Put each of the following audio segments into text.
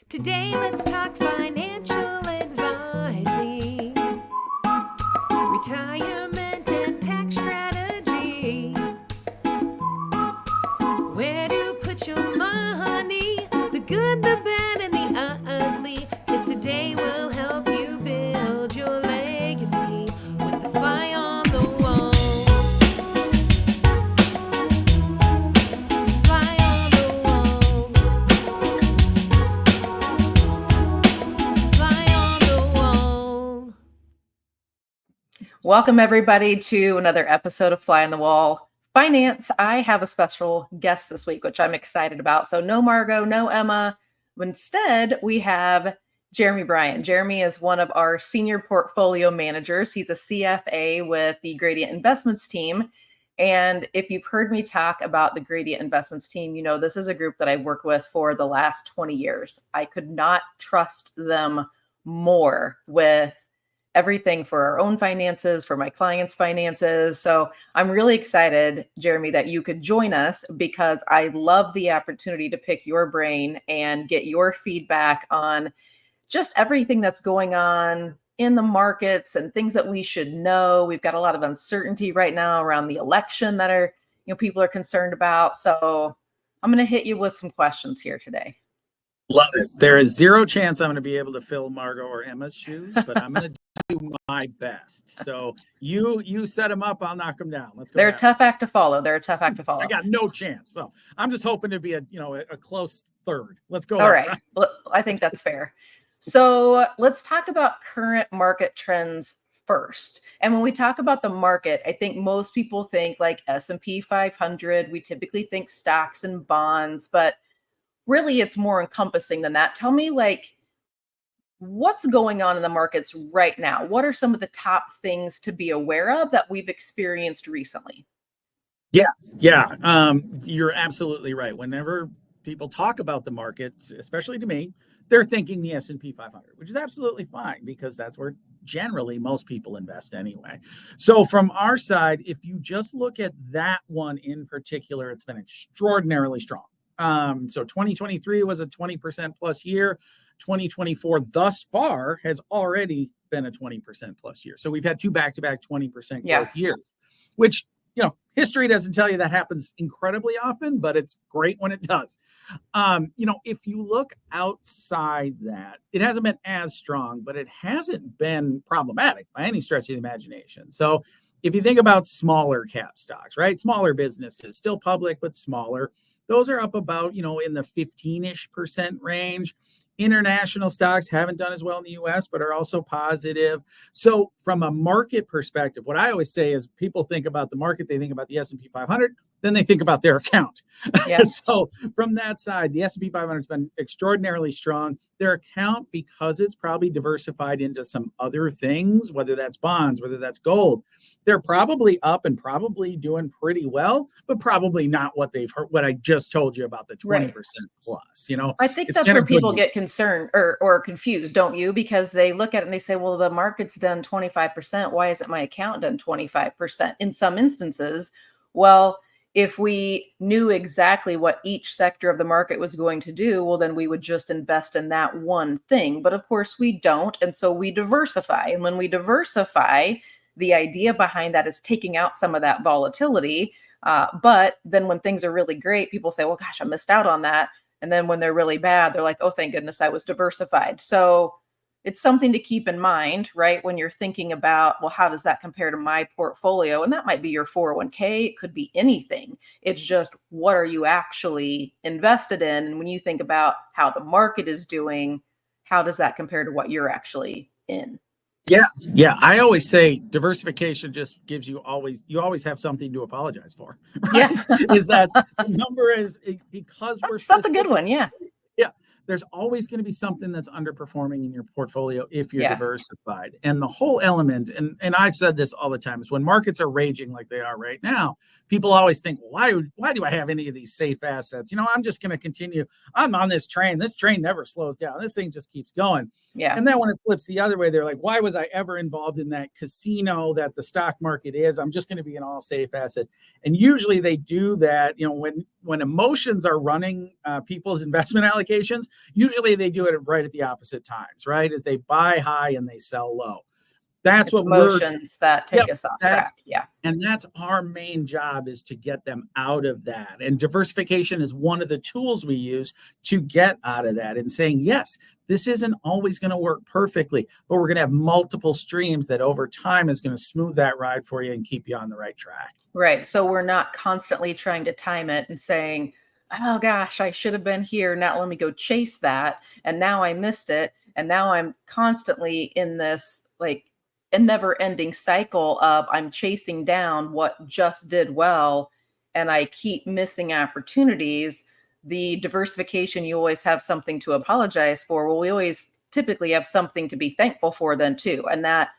Today, let's talk financial advising, retirement and tax strategy. Where to put your money, the good, the bad, and the ugly. 'Cause today will help you build your legacy with the fly on the wall. Fly on the wall. Fly on the wall. Welcome, everybody, to another episode of Fly on the Wall Finance. I have a special guest this week, which I'm excited about. So, no Margot, no Emma. Instead, we have Jeremy Bryan. Jeremy is one of our senior portfolio managers. He's a CFA with the Gradient Investments team. And if you've heard me talk about the Gradient Investments team, you know this is a group that I've worked with for the last 20 years. I could not trust them more with everything for our own finances, for my clients' finances. So I'm really excited, Jeremy, that you could join us because I love the opportunity to pick your brain and get your feedback on just everything that's going on in the markets and things that we should know. We've got a lot of uncertainty right now around the election that people are concerned about. So I'm going to hit you with some questions here today. Love it. There is zero chance I'm going to be able to fill Margot or Emma's shoes, but I'm going to do my best. So you set them up, I'll knock them down. Let's go. They're a tough act to follow. I got no chance. So I'm just hoping to be a close third. Let's go. All right. Well, I think that's fair. So let's talk about current market trends first. And when we talk about the market, I think most people think like S&P 500. We typically think stocks and bonds, but really it's more encompassing than that. Tell me, what's going on in the markets right now? What are some of the top things to be aware of that we've experienced recently? Yeah. You're absolutely right. Whenever people talk about the markets, especially to me, they're thinking the S&P 500, which is absolutely fine because that's where generally most people invest anyway. So from our side, if you just look at that one in particular, it's been extraordinarily strong. So 2023 was a 20% plus year. 2024 thus far has already been a 20% plus year. So we've had two back-to-back 20% growth years, which, history doesn't tell you that happens incredibly often, but it's great when it does. If you look outside that, it hasn't been as strong, but it hasn't been problematic by any stretch of the imagination. So if you think about smaller cap stocks, right? Smaller businesses, still public, but smaller. Those are up about, in the 15-ish% range. International stocks haven't done as well in the US, but are also positive. So from a market perspective, what I always say is people think about the market, they think about the S&P 500, then they think about their account. Yeah. So from that side, the S&P 500 has been extraordinarily strong. Their account, because it's probably diversified into some other things, whether that's bonds, whether that's gold, they're probably up and probably doing pretty well, but probably not what they've heard, what I just told you about the 20% plus. I think that's where people get concerned or confused, don't you? Because they look at it and they say, well, the market's done 25%. Why isn't my account done 25%? In some instances, well, if we knew exactly what each sector of the market was going to do, well, then we would just invest in that one thing. But of course we don't. And so we diversify. And when we diversify, the idea behind that is taking out some of that volatility. But then when things are really great, people say, well, gosh, I missed out on that. And then when they're really bad, they're like, oh, thank goodness I was diversified. So it's something to keep in mind, right? When you're thinking about, well, how does that compare to my portfolio? And that might be your 401k. It could be anything. It's just, what are you actually invested in? And when you think about how the market is doing, how does that compare to what you're actually in? Yeah. I always say diversification just gives you always have something to apologize for. Right? Yeah. Is that the number is because that's a good one. Yeah. Yeah. There's always going to be something that's underperforming in your portfolio if you're diversified. And the whole element, and I've said this all the time, is when markets are raging like they are right now, people always think, why do I have any of these safe assets? I'm just going to continue. I'm on this train. This train never slows down. This thing just keeps going. Yeah. And then when it flips the other way, they're like, why was I ever involved in that casino that the stock market is? I'm just going to be in all safe assets. And usually they do that, when when emotions are running people's investment allocations, usually they do it right at the opposite times, right? As they buy high and they sell low. That's It's what we're emotions that take us off track. Yeah. and that's our main job, is to get them out of that. And diversification is one of the tools we use to get out of that, and saying, yes, this isn't always going to work perfectly, but we're going to have multiple streams that over time is going to smooth that ride for you and keep you on the right track. Right. So we're not constantly trying to time it and saying, oh gosh, I should have been here. Now let me go chase that. And now I missed it. And now I'm constantly in this like a never ending cycle of I'm chasing down what just did well and I keep missing opportunities. The diversification, you always have something to apologize for. Well, we always typically have something to be thankful for then too. And that,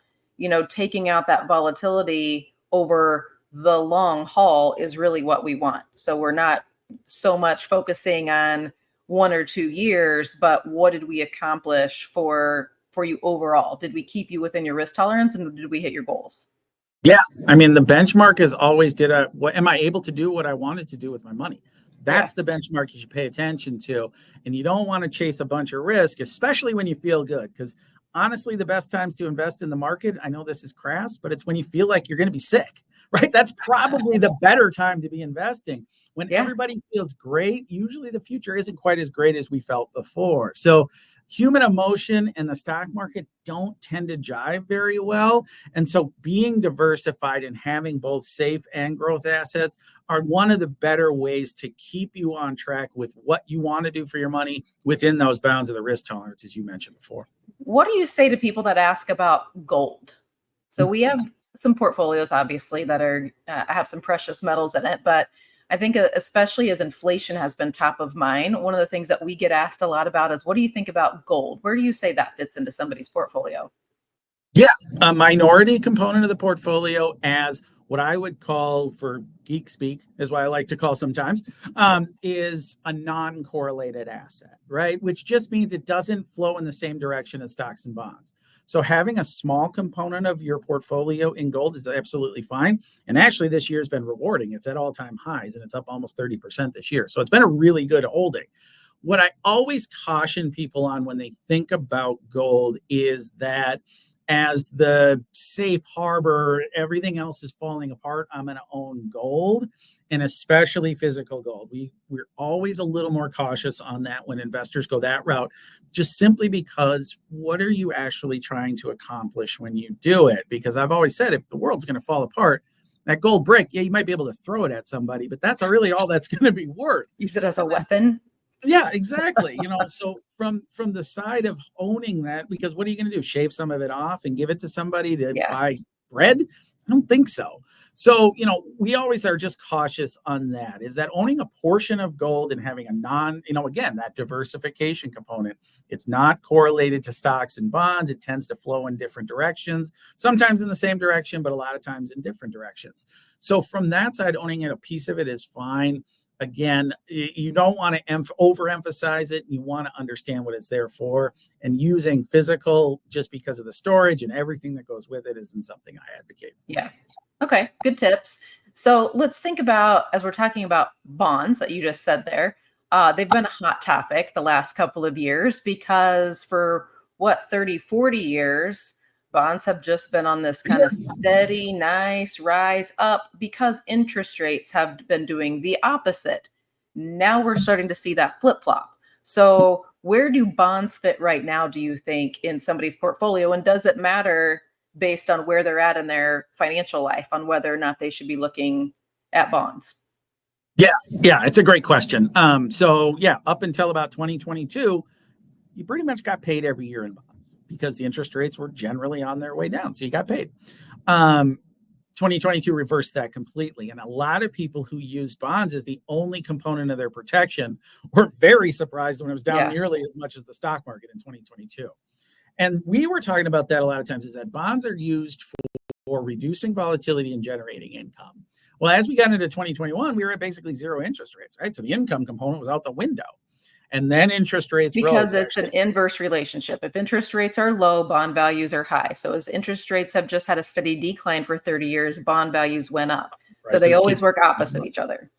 taking out that volatility over the long haul is really what we want. So we're not so much focusing on 1 or 2 years, but what did we accomplish for you overall? Did we keep you within your risk tolerance, and did we hit your goals? Yeah. I mean, the benchmark is always, am I able to do what I wanted to do with my money? That's the benchmark you should pay attention to. And you don't want to chase a bunch of risk, especially when you feel good. Because honestly, the best times to invest in the market, I know this is crass, but it's when you feel like you're going to be sick, right? That's probably the better time to be investing. When everybody feels great, usually the future isn't quite as great as we felt before. So human emotion and the stock market don't tend to jive very well. And so being diversified and having both safe and growth assets are one of the better ways to keep you on track with what you want to do for your money within those bounds of the risk tolerance, as you mentioned before. What do you say to people that ask about gold? So we have some portfolios, obviously, that are have some precious metals in it, but I think especially as inflation has been top of mind, one of the things that we get asked a lot about is, what do you think about gold? Where do you say that fits into somebody's portfolio? Yeah, a minority component of the portfolio, as what I would call, for geek speak, is what I like to call sometimes, is a non-correlated asset, right? Which just means it doesn't flow in the same direction as stocks and bonds. So having a small component of your portfolio in gold is absolutely fine. And actually, this year has been rewarding. It's at all-time highs, and it's up almost 30% this year. So it's been a really good holding. What I always caution people on when they think about gold is that as the safe harbor, everything else is falling apart, I'm going to own gold, and especially physical gold. We're always a little more cautious on that when investors go that route, just simply because what are you actually trying to accomplish when you do it? Because I've always said, if the world's going to fall apart, that gold brick, you might be able to throw it at somebody, but that's really all that's going to be worth. Use it as a weapon. Yeah, exactly. So from the side of owning that, because what are you going to do? Shave some of it off and give it to somebody to buy bread? I don't think so. So, we always are just cautious on that, is that owning a portion of gold and having a again, that diversification component, it's not correlated to stocks and bonds. It tends to flow in different directions, sometimes in the same direction, but a lot of times in different directions. So from that side, owning a piece of it is fine. Again, you don't want to overemphasize it. You want to understand what it's there for. And using physical just because of the storage and everything that goes with it isn't something I advocate for. Yeah. Okay. Good tips. So let's think about, as we're talking about bonds that you just said there, they've been a hot topic the last couple of years because for 30, 40 years, bonds have just been on this kind of steady, nice rise up because interest rates have been doing the opposite. Now we're starting to see that flip-flop. So where do bonds fit right now, do you think, in somebody's portfolio? And does it matter based on where they're at in their financial life on whether or not they should be looking at bonds? Yeah, it's a great question. Up until about 2022, you pretty much got paid every year in bonds because the interest rates were generally on their way down. So you got paid. 2022 reversed that completely. And a lot of people who used bonds as the only component of their protection were very surprised when it was down nearly as much as the stock market in 2022. And we were talking about that a lot of times, is that bonds are used for reducing volatility and generating income. Well, as we got into 2021, we were at basically zero interest rates, right? So the income component was out the window. And then interest rates because it's an inverse relationship. If interest rates are low, bond values are high. So as interest rates have just had a steady decline for 30 years, bond values went up. So they always work opposite each other.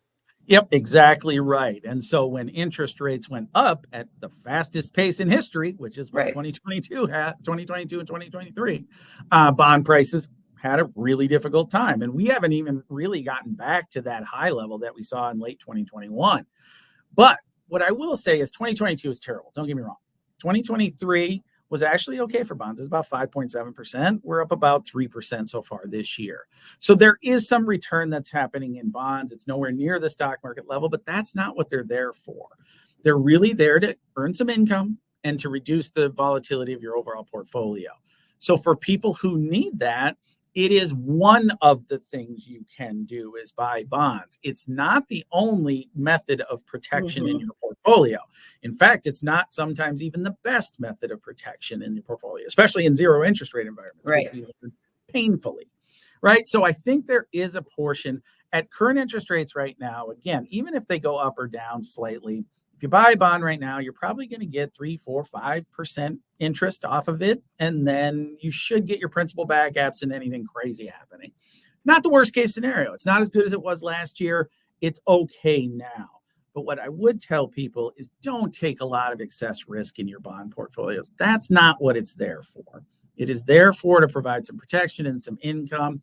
Yep, exactly right. And so when interest rates went up at the fastest pace in history, which is what Right. 2022 had, 2022 and 2023, bond prices had a really difficult time. And we haven't even really gotten back to that high level that we saw in late 2021. But what I will say is 2022 is terrible. Don't get me wrong. 2023 was actually okay for bonds. It's about 5.7%. We're up about 3% so far this year. So there is some return that's happening in bonds. It's nowhere near the stock market level, but that's not what they're there for. They're really there to earn some income and to reduce the volatility of your overall portfolio. So for people who need that, it is one of the things you can do is buy bonds. It's not the only method of protection in your portfolio. In fact, it's not sometimes even the best method of protection in your portfolio, especially in zero interest rate environments, Right. which we learned painfully, right? So I think there is a portion at current interest rates right now. Again, even if they go up or down slightly, if you buy a bond right now, you're probably going to get 3, 4, 5% interest off of it. And then you should get your principal back absent anything crazy happening. Not the worst case scenario. It's not as good as it was last year. It's okay now. But what I would tell people is don't take a lot of excess risk in your bond portfolios. That's not what it's there for. It is there for to provide some protection and some income.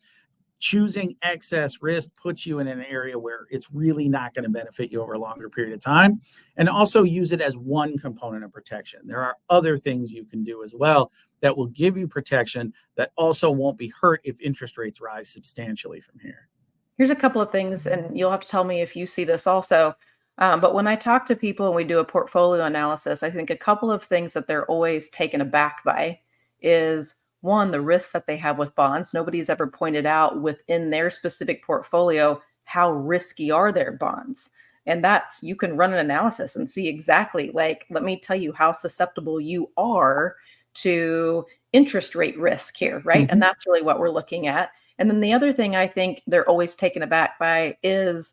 Choosing excess risk puts you in an area where it's really not going to benefit you over a longer period of time. And also use it as one component of protection. There are other things you can do as well that will give you protection that also won't be hurt if interest rates rise substantially from here. Here's a couple of things, and you'll have to tell me if you see this also. But when I talk to people and we do a portfolio analysis, I think a couple of things that they're always taken aback by is one, the risks that they have with bonds. Nobody's ever pointed out within their specific portfolio how risky are their bonds. And that's, you can run an analysis and see exactly, like, let me tell you how susceptible you are to interest rate risk here, right? And that's really what we're looking at. And then the other thing I think they're always taken aback by is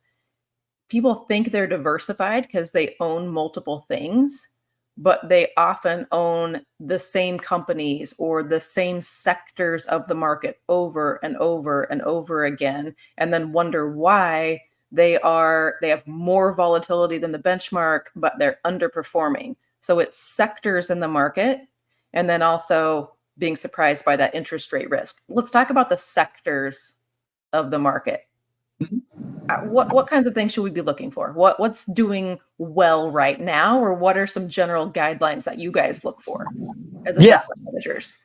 people think they're diversified because they own multiple things, but they often own the same companies or the same sectors of the market over and over and over again, and then wonder why they have more volatility than the benchmark, but they're underperforming. So it's sectors in the market, and then also being surprised by that interest rate risk. Let's talk about the sectors of the market. What kinds of things should we be looking for? What's doing well right now, or what are some general guidelines that you guys look for as investment managers?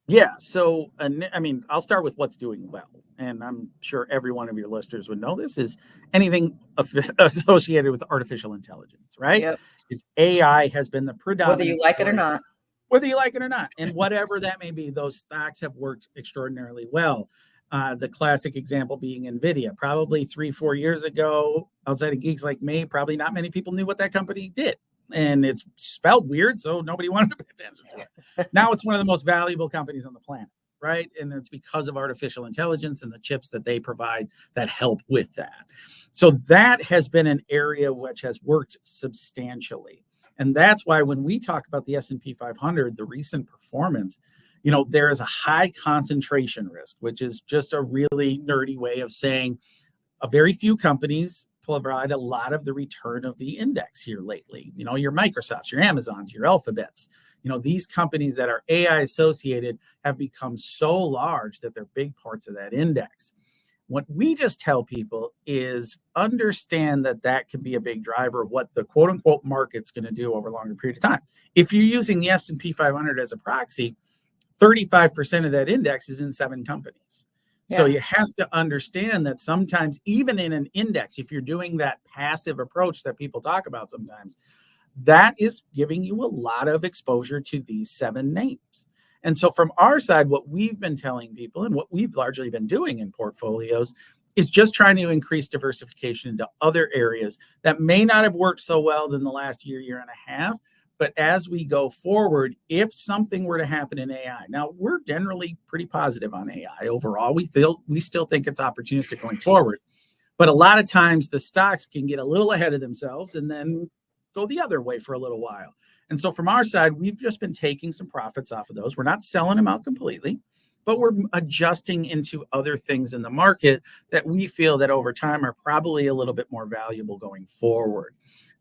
Yeah. So, I mean, I'll start with what's doing well. And I'm sure every one of your listeners would know this is anything associated with artificial intelligence, right? Yep. Is AI has been the predominant Whether you like it or story, not. whether you like it or not. And whatever that may be, those stocks have worked extraordinarily well. The classic example being NVIDIA. Probably 3-4 years ago, outside of geeks like me, probably not many people knew what that company did. And it's spelled weird, so nobody wanted to pay attention to it. Now it's one of the most valuable companies on the planet, right? And it's because of artificial intelligence and the chips that they provide that help with that. So that has been an area which has worked substantially. And that's why when we talk about the S&P 500, the recent performance, there is a high concentration risk, which is just a really nerdy way of saying a very few companies provide a lot of the return of the index here lately. Your Microsofts, your Amazons, your Alphabets, these companies that are AI associated have become so large that they're big parts of that index. What we just tell people is understand that can be a big driver of what the quote unquote market's going to do over a longer period of time. If you're using the S&P 500 as a proxy, 35% of that index is in 7 companies. Yeah. So you have to understand that sometimes even in an index, if you're doing that passive approach that people talk about sometimes, that is giving you a lot of exposure to these 7 names. And so from our side, what we've been telling people and what we've largely been doing in portfolios is just trying to increase diversification into other areas that may not have worked so well in the last year and a half. But as we go forward, if something were to happen in AI, now we're generally pretty positive on AI overall. We still think it's opportunistic going forward. But a lot of times the stocks can get a little ahead of themselves and then go the other way for a little while. And so from our side, we've just been taking some profits off of those. We're not selling them out completely. but we're adjusting into other things in the market that we feel that over time are probably a little bit more valuable going forward.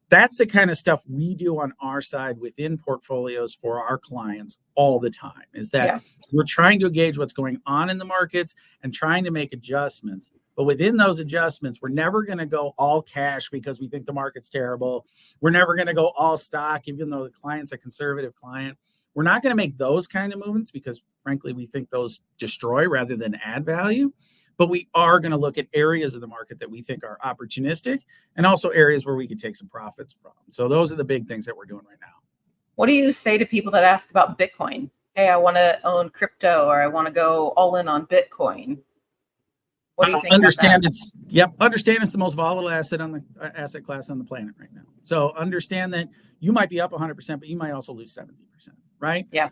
That's the kind of stuff we do on our side within portfolios for our clients all the time, is that we're trying to gauge what's going on in the markets and trying to make adjustments. But within those adjustments, we're never going to go all cash because we think the market's terrible. We're never going to go all stock, even though the client's a conservative client. We're not going to make those kind of movements because, frankly, we think those destroy rather than add value. But we are going to look at areas of the market that we think are opportunistic and also areas where we can take some profits from. So those are the big things that we're doing right now. What do you say to people that ask about Bitcoin? Hey, I want to own crypto, or I want to go all in on Bitcoin. What do you think? Understand it's the most volatile asset on the asset class on the planet right now. So understand that you might be up 100%, but you might also lose 70%, right? Yeah.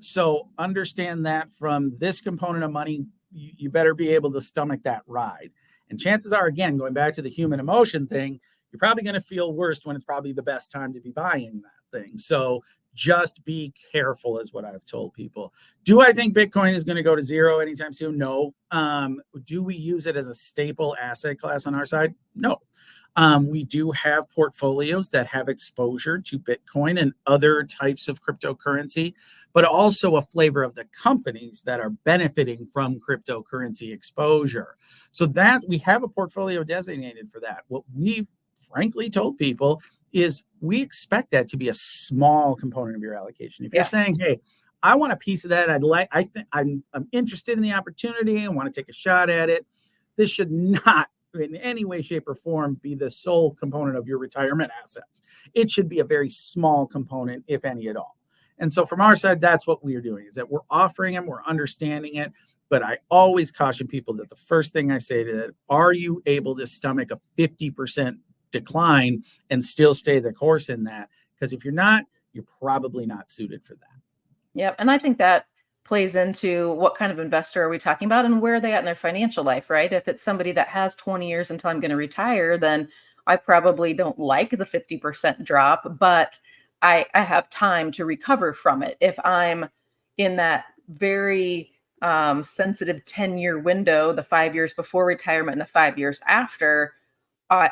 So understand that from this component of money, you better be able to stomach that ride. And chances are, again, going back to the human emotion thing, you're probably going to feel worst when it's probably the best time to be buying that thing. So just be careful is what I've told people. Do I think Bitcoin is going to go to zero anytime soon? No. Do we use it as a staple asset class on our side? No. We do have portfolios that have exposure to Bitcoin and other types of cryptocurrency, but also a flavor of the companies that are benefiting from cryptocurrency exposure. So that we have a portfolio designated for that. What we've frankly told people is we expect that to be a small component of your allocation. If you're saying, hey, I want a piece of that, I'm interested in the opportunity, I want to take a shot at it, this should not in any way, shape, or form be the sole component of your retirement assets. It should be a very small component, if any at all. And so from our side, that's what we are doing, is that we're offering them, we're understanding it. But I always caution people that the first thing I say to that, are you able to stomach a 50% decline and still stay the course in that? Because if you're not, you're probably not suited for that. Yep. And I think that plays into what kind of investor are we talking about and where are they at in their financial life, right? If it's somebody that has 20 years until I'm going to retire, then I probably don't like the 50% drop, but I have time to recover from it. If I'm in that very sensitive 10-year window, the 5 years before retirement and the 5 years after,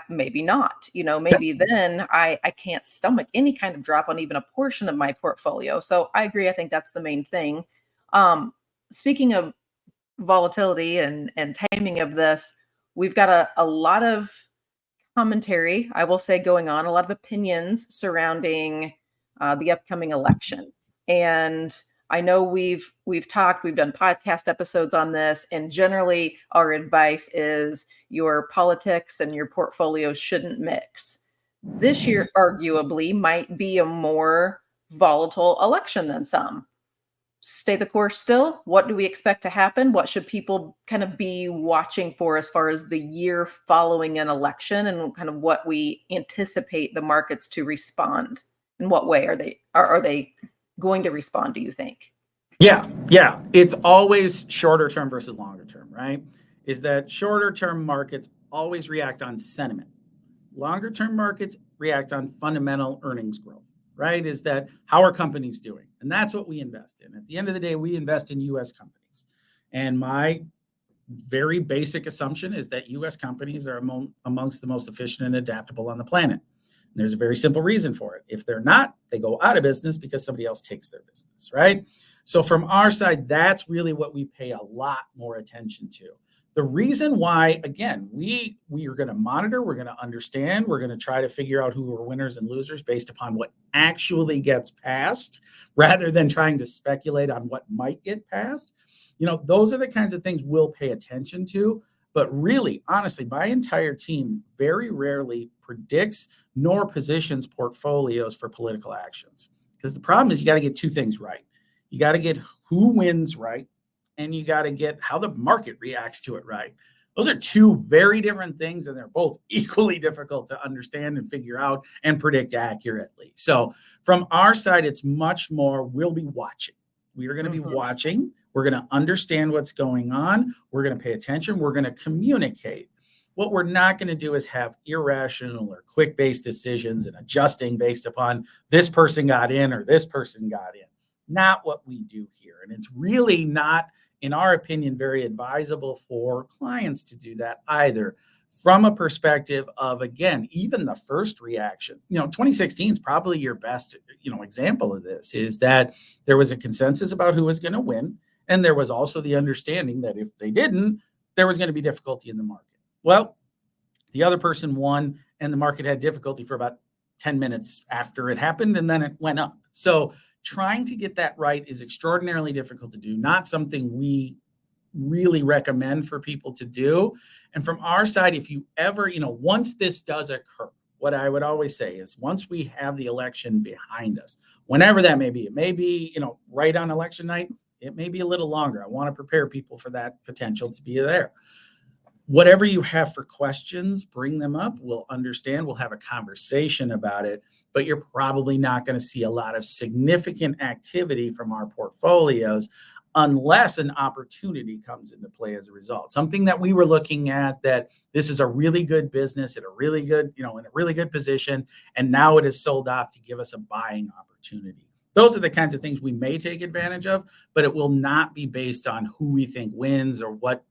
maybe not, maybe then I can't stomach any kind of drop on even a portion of my portfolio. So I agree. I think that's the main thing. Speaking of volatility and timing of this, we've got a lot of commentary, I will say, going on, a lot of opinions surrounding the upcoming election. And I know we've done podcast episodes on this, and generally our advice is your politics and your portfolio shouldn't mix. This year, arguably, might be a more volatile election than some. Stay the course still? What do we expect to happen? What should people kind of be watching for as far as the year following an election, and kind of what we anticipate the markets to respond? In what way are they going to respond, do you think? Yeah. It's always shorter term versus longer term, right? Is that shorter term markets always react on sentiment. Longer term markets react on fundamental earnings growth, right? Is that how are companies doing? And that's what we invest in. At the end of the day, we invest in U.S. companies. And my very basic assumption is that U.S. companies are amongst the most efficient and adaptable on the planet. And there's a very simple reason for it. If they're not, they go out of business because somebody else takes their business, right? So from our side, that's really what we pay a lot more attention to. The reason why, again, we are going to monitor, we're going to understand, we're going to try to figure out who are winners and losers based upon what actually gets passed, rather than trying to speculate on what might get passed. Those are the kinds of things we'll pay attention to. But really, honestly, my entire team very rarely predicts nor positions portfolios for political actions. Because the problem is you got to get two things right. You got to get who wins right, and you got to get how the market reacts to it right. Those are two very different things, and they're both equally difficult to understand and figure out and predict accurately. So from our side, it's much more we'll be watching. We are going to be watching. We're going to understand what's going on. We're going to pay attention. We're going to communicate. What we're not going to do is have irrational or quick-based decisions and adjusting based upon this person got in or this person got in. Not what we do here. And it's really not, in our opinion, very advisable for clients to do that either. From a perspective of, again, even the first reaction, 2016 is probably your best, example of this, is that there was a consensus about who was going to win. And there was also the understanding that if they didn't, there was going to be difficulty in the market. Well, the other person won, and the market had difficulty for about 10 minutes after it happened, and then it went up. So trying to get that right is extraordinarily difficult to do, not something we really recommend for people to do. And from our side, if you ever, once this does occur, what I would always say is once we have the election behind us, whenever that may be, it may be, right on election night, it may be a little longer. I want to prepare people for that potential to be there. Whatever you have for questions, bring them up. We'll understand. We'll have a conversation about it, but you're probably not going to see a lot of significant activity from our portfolios unless an opportunity comes into play as a result. Something that we were looking at, that this is a really good business at a really good, in a really good position, and now it is sold off to give us a buying opportunity. Those are the kinds of things we may take advantage of, but it will not be based on who we think wins or what,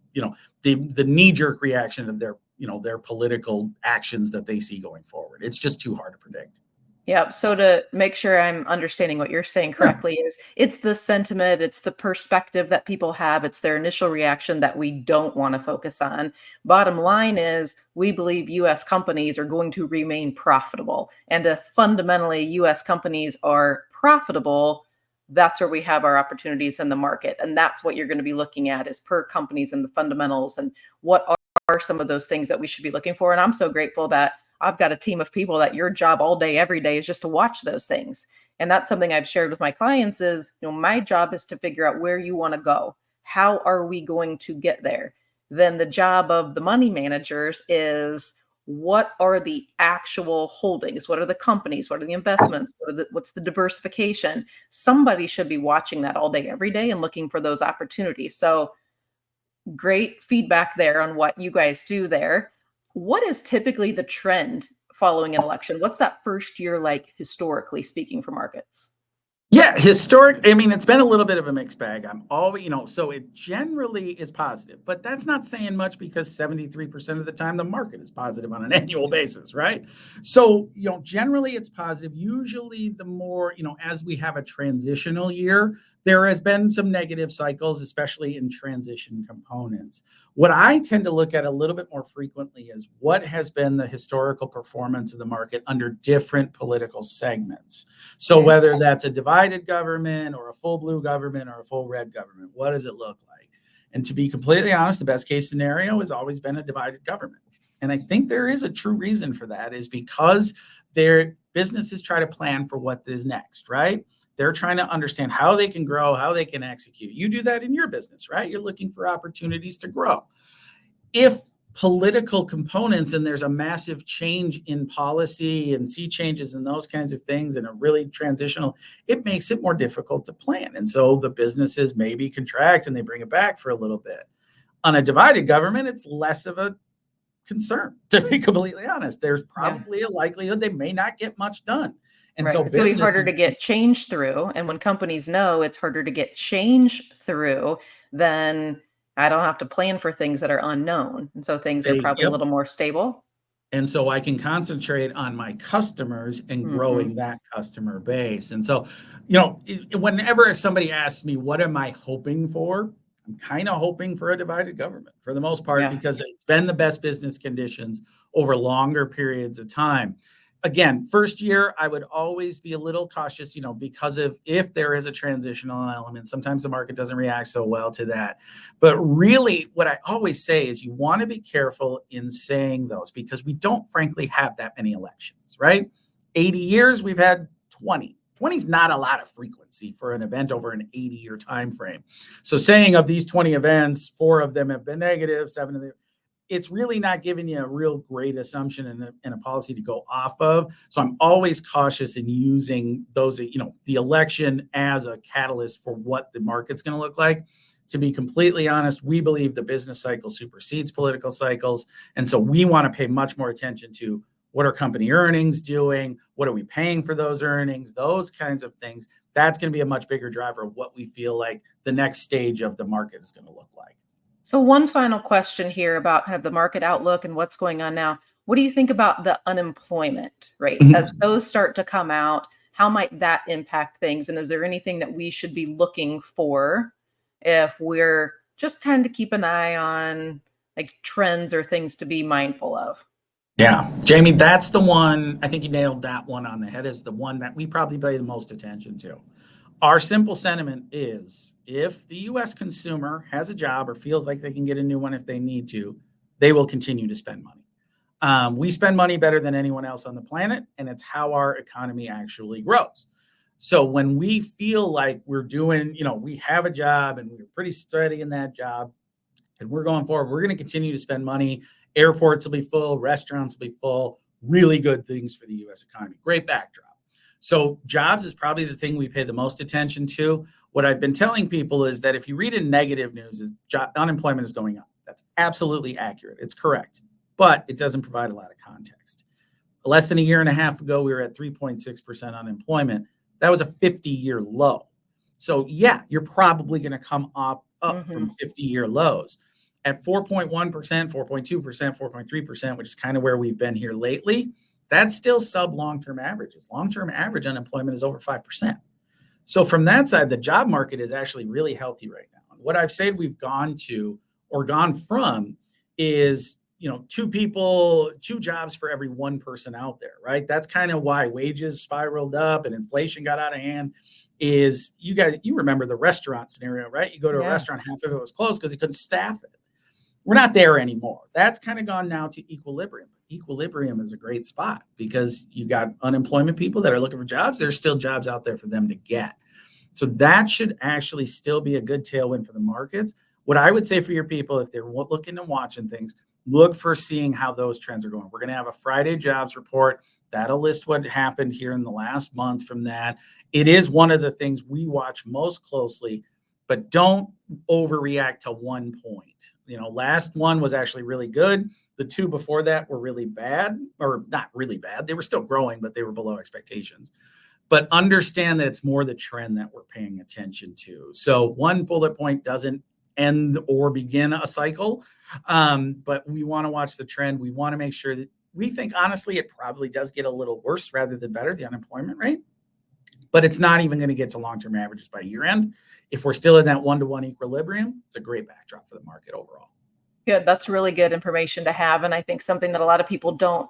the knee-jerk reaction of their political actions that they see going forward. It's just too hard to predict. Yeah. So to make sure I'm understanding what you're saying correctly, is it's the sentiment, it's the perspective that people have, it's their initial reaction that we don't want to focus on. Bottom line is we believe U.S. companies are going to remain profitable. And if fundamentally U.S. companies are profitable, that's where we have our opportunities in the market. And that's what you're going to be looking at, is per companies and the fundamentals, and what are some of those things that we should be looking for. And I'm so grateful that I've got a team of people that your job all day, every day is just to watch those things. And that's something I've shared with my clients is, my job is to figure out where you want to go. How are we going to get there? Then the job of the money managers is, what are the actual holdings? What are the companies? What are the investments? What's the diversification? Somebody should be watching that all day, every day, and looking for those opportunities. So great feedback there on what you guys do there. What is typically the trend following an election? What's that first year like, historically speaking, for markets? Yeah, it's been a little bit of a mixed bag. I'm always, so it generally is positive, but that's not saying much because 73% of the time the market is positive on an annual basis, right? So, generally it's positive. Usually the more, as we have a transitional year, there has been some negative cycles, especially in transition components. What I tend to look at a little bit more frequently is what has been the historical performance of the market under different political segments. So whether that's a divided government or a full blue government or a full red government, what does it look like? And to be completely honest, the best case scenario has always been a divided government. And I think there is a true reason for that, is because their businesses try to plan for what is next, right? They're trying to understand how they can grow, how they can execute. You do that in your business, right? You're looking for opportunities to grow. If political components and there's a massive change in policy and sea changes and those kinds of things, and a really transitional, it makes it more difficult to plan. And so the businesses maybe contract and they bring it back for a little bit. On a divided government, it's less of a concern, to be completely honest. There's probably a likelihood they may not get much done. And so it's going to be harder to get change through. And when companies know it's harder to get change through, then I don't have to plan for things that are unknown. And so things are probably a little more stable. And so I can concentrate on my customers and growing that customer base. And so, whenever somebody asks me, what am I hoping for? I'm kind of hoping for a divided government for the most part, because it's been the best business conditions over longer periods of time. Again, first year, I would always be a little cautious, because of if there is a transitional element, sometimes the market doesn't react so well to that. But really, what I always say is you want to be careful in saying those, because we don't frankly have that many elections, right? 80 years, we've had 20. 20 is not a lot of frequency for an event over an 80-year time frame. So saying of these 20 events, 4 of them have been negative, 7 of them, it's really not giving you a real great assumption and a policy to go off of. So I'm always cautious in using those, the election as a catalyst for what the market's going to look like. To be completely honest, we believe the business cycle supersedes political cycles. And so we want to pay much more attention to what are company earnings doing? What are we paying for those earnings? Those kinds of things. that's going to be a much bigger driver of what we feel like the next stage of the market is going to look like. So one final question here about kind of the market outlook and what's going on now. What do you think about the unemployment rates as those start to come out? How might that impact things? And is there anything that we should be looking for if we're just kind of keep an eye on like trends or things to be mindful of? Yeah, Jamie, that's the one. I think you nailed that one on the head, is the one that we probably pay the most attention to. Our simple sentiment is if the US consumer has a job or feels like they can get a new one if they need to, they will continue to spend money. We spend money better than anyone else on the planet, and it's how our economy actually grows. So when we feel like we're doing, we have a job and we're pretty steady in that job and we're going forward, we're going to continue to spend money. Airports will be full, restaurants will be full, really good things for the US economy. Great backdrop. So jobs is probably the thing we pay the most attention to. What I've been telling people is that if you read in negative news, is unemployment is going up. That's absolutely accurate. It's correct, but it doesn't provide a lot of context. Less than a year and a half ago, we were at 3.6% unemployment. That was a 50-year low. So yeah, you're probably going to come up from 50-year lows. At 4.1%, 4.2%, 4.3%, which is kind of where we've been here lately, that's still sub long-term averages. Long-term average unemployment is over 5%. So from that side, the job market is actually really healthy right now. And what I've said we've gone to or gone from is, two jobs for every one person out there, right? That's kind of why wages spiraled up and inflation got out of hand. Is you remember the restaurant scenario, right? You go to a restaurant, half of it was closed because they couldn't staff it. We're not there anymore. That's kind of gone now to equilibrium. Equilibrium is a great spot because you got unemployment people that are looking for jobs. There's still jobs out there for them to get. So that should actually still be a good tailwind for the markets. What I would say for your people, if they're looking and watching things, look for seeing how those trends are going. We're going to have a Friday jobs report. That'll list what happened here in the last month from that. It is one of the things we watch most closely, but don't overreact to one point. Last one was actually really good. The two before that were really bad, or not really bad. They were still growing, but they were below expectations. But understand that it's more the trend that we're paying attention to. So one bullet point doesn't end or begin a cycle, but we want to watch the trend. We want to make sure that we think, honestly, it probably does get a little worse rather than better, the unemployment rate. But it's not even going to get to long-term averages by year end. If we're still in that one-to-one equilibrium, it's a great backdrop for the market overall. Good. That's really good information to have. And I think something that a lot of people don't,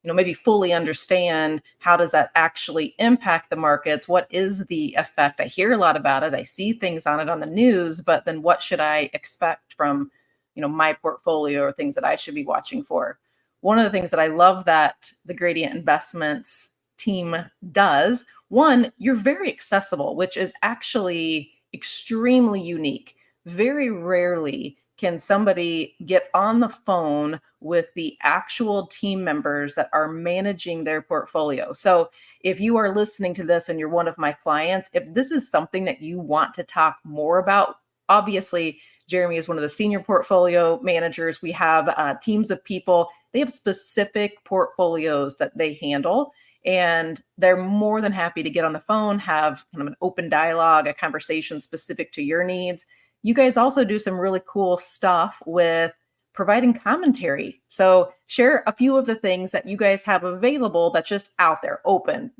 maybe fully understand, how does that actually impact the markets? What is the effect? I hear a lot about it. I see things on it on the news, but then what should I expect from, my portfolio or things that I should be watching for? One of the things that I love that the Gradient Investments team does, one, you're very accessible, which is actually extremely unique. Very rarely can somebody get on the phone with the actual team members that are managing their portfolio. So if you are listening to this and you're one of my clients, if this is something that you want to talk more about, obviously Jeremy is one of the senior portfolio managers. We have teams of people. They have specific portfolios that they handle, and they're more than happy to get on the phone, have kind of an open dialogue, a conversation specific to your needs. You guys also do some really cool stuff with providing commentary. So share a few of the things that you guys have available that's just out there, open.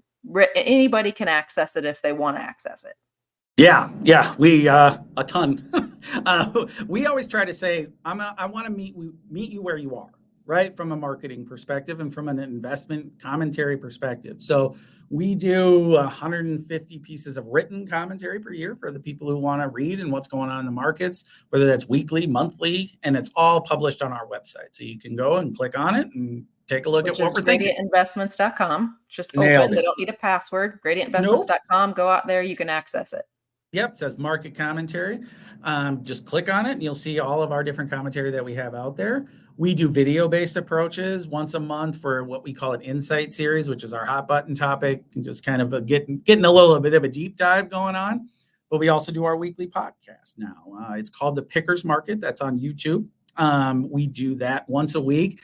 Anybody can access it if they want to access it. Yeah, we a ton. We always try to say, I want to meet you where you are, right? From a marketing perspective and from an investment commentary perspective. So we do 150 pieces of written commentary per year for the people who want to read and what's going on in the markets, whether that's weekly, monthly, and it's all published on our website. So you can go and click on it and take a look at what we're thinking. GradientInvestments.com. Just Nailed open. it. They don't need a password. GradientInvestments.com. Go out there. You can access it. Yep, it says market commentary. Just click on it and you'll see all of our different commentary that we have out there. We do video-based approaches once a month for what we call an insight series, which is our hot button topic, and just kind of getting a little bit of a deep dive going on. But we also do our weekly podcast now. It's called The Pickers Market. That's on YouTube. We do that once a week.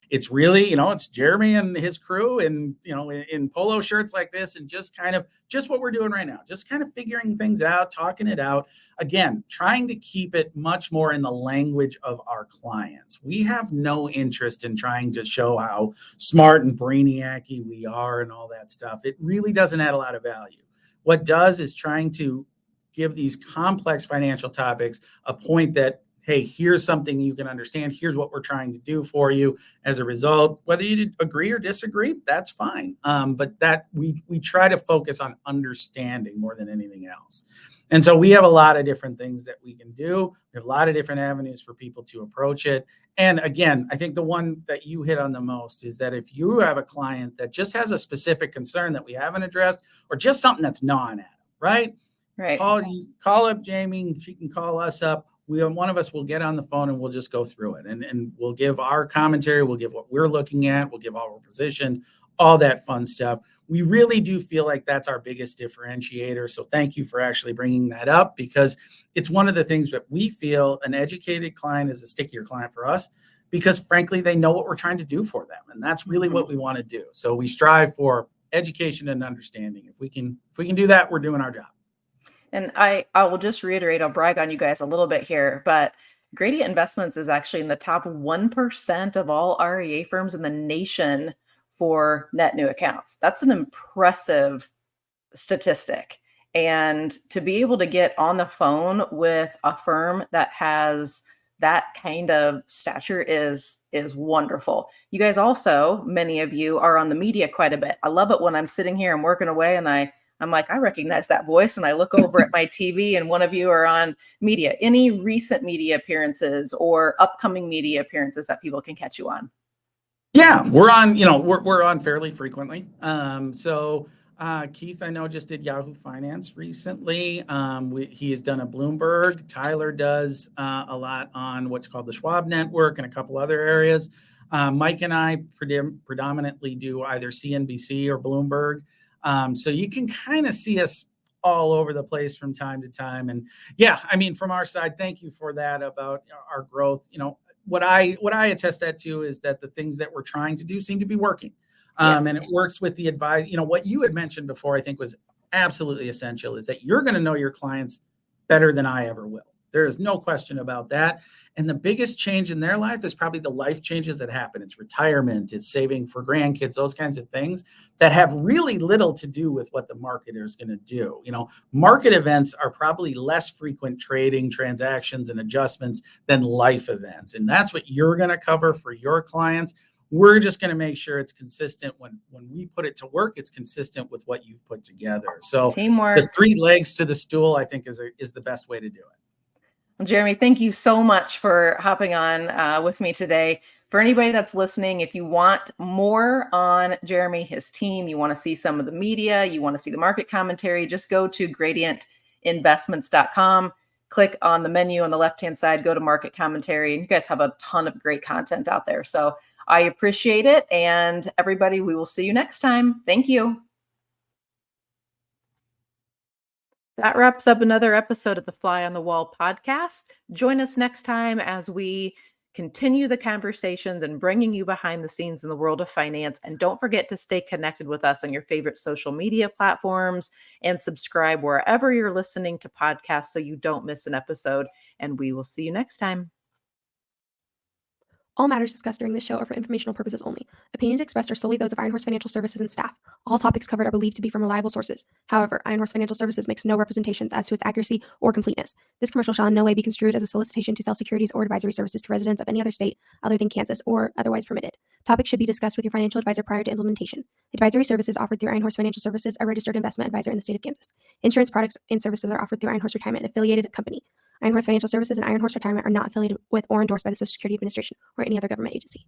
it's really, it's Jeremy and his crew and, in polo shirts like this and just what we're doing right now, just kind of figuring things out, talking it out. Again, trying to keep it much more in the language of our clients. We have no interest in trying to show how smart and brainiac-y we are and all that stuff. It really doesn't add a lot of value. What does is trying to give these complex financial topics a point that, hey, here's something you can understand. Here's what we're trying to do for you. As a result, whether you agree or disagree, that's fine. But that we try to focus on understanding more than anything else. And so we have a lot of different things that we can do. We have a lot of different avenues for people to approach it. And again, I think the one that you hit on the most is that if you have a client that just has a specific concern that we haven't addressed, or just something that's gnawing at them, right? Right. Call up Jamie. She can call us up. One of us will get on the phone and we'll just go through it. And we'll give our commentary. We'll give what we're looking at. We'll give our position, all that fun stuff. We really do feel like that's our biggest differentiator. So thank you for actually bringing that up, because it's one of the things that we feel an educated client is a stickier client for us, because frankly, they know what we're trying to do for them. And that's really what we want to do. So we strive for education and understanding. If we can do that, we're doing our job. And I will just reiterate, I'll brag on you guys a little bit here, but Gradient Investments is actually in the top 1% of all REA firms in the nation for net new accounts. That's an impressive statistic. And to be able to get on the phone with a firm that has that kind of stature is wonderful. You guys also, many of you are on the media quite a bit. I love it when I'm sitting here and working away and I'm like, I recognize that voice, and I look over at my TV and one of you are on media. Any recent media appearances or upcoming media appearances that people can catch you on? Yeah, we're on, we're on fairly frequently. Keith, I know, just did Yahoo Finance recently. He has done a Bloomberg. Tyler does a lot on what's called the Schwab Network and a couple other areas. Mike and I predominantly do either CNBC or Bloomberg. So you can kind of see us all over the place from time to time. And yeah, I mean, from our side, thank you for that about our growth. What I attest that to is that the things that we're trying to do seem to be working. And it works with the advice. What you had mentioned before, I think was absolutely essential, is that you're going to know your clients better than I ever will. There is no question about that. And the biggest change in their life is probably the life changes that happen. It's retirement, it's saving for grandkids, those kinds of things that have really little to do with what the marketer is going to do. Market events are probably less frequent trading transactions and adjustments than life events. And that's what you're going to cover for your clients. We're just going to make sure it's consistent when we put it to work. It's consistent with what you've put together. So Teamwork. The three legs to the stool, I think, is the best way to do it. Well, Jeremy, thank you so much for hopping on with me today. For anybody that's listening, if you want more on Jeremy, his team, you want to see some of the media, you want to see the market commentary, just go to gradientinvestments.com, click on the menu on the left-hand side, go to market commentary, and you guys have a ton of great content out there. So I appreciate it. And everybody, we will see you next time. Thank you. That wraps up another episode of the Fly on the Wall podcast. Join us next time as we continue the conversations and bringing you behind the scenes in the world of finance. And don't forget to stay connected with us on your favorite social media platforms and subscribe wherever you're listening to podcasts so you don't miss an episode. And we will see you next time. All matters discussed during this show are for informational purposes only. Opinions expressed are solely those of Iron Horse Financial Services and staff. All topics covered are believed to be from reliable sources. However, Iron Horse Financial Services makes no representations as to its accuracy or completeness. This commercial shall in no way be construed as a solicitation to sell securities or advisory services to residents of any other state other than Kansas or otherwise permitted. Topics should be discussed with your financial advisor prior to implementation. Advisory services offered through Iron Horse Financial Services, a registered investment advisor in the state of Kansas. Insurance products and services are offered through Iron Horse Retirement, an affiliated company. Iron Horse Financial Services and Iron Horse Retirement are not affiliated with or endorsed by the Social Security Administration or any other government agency.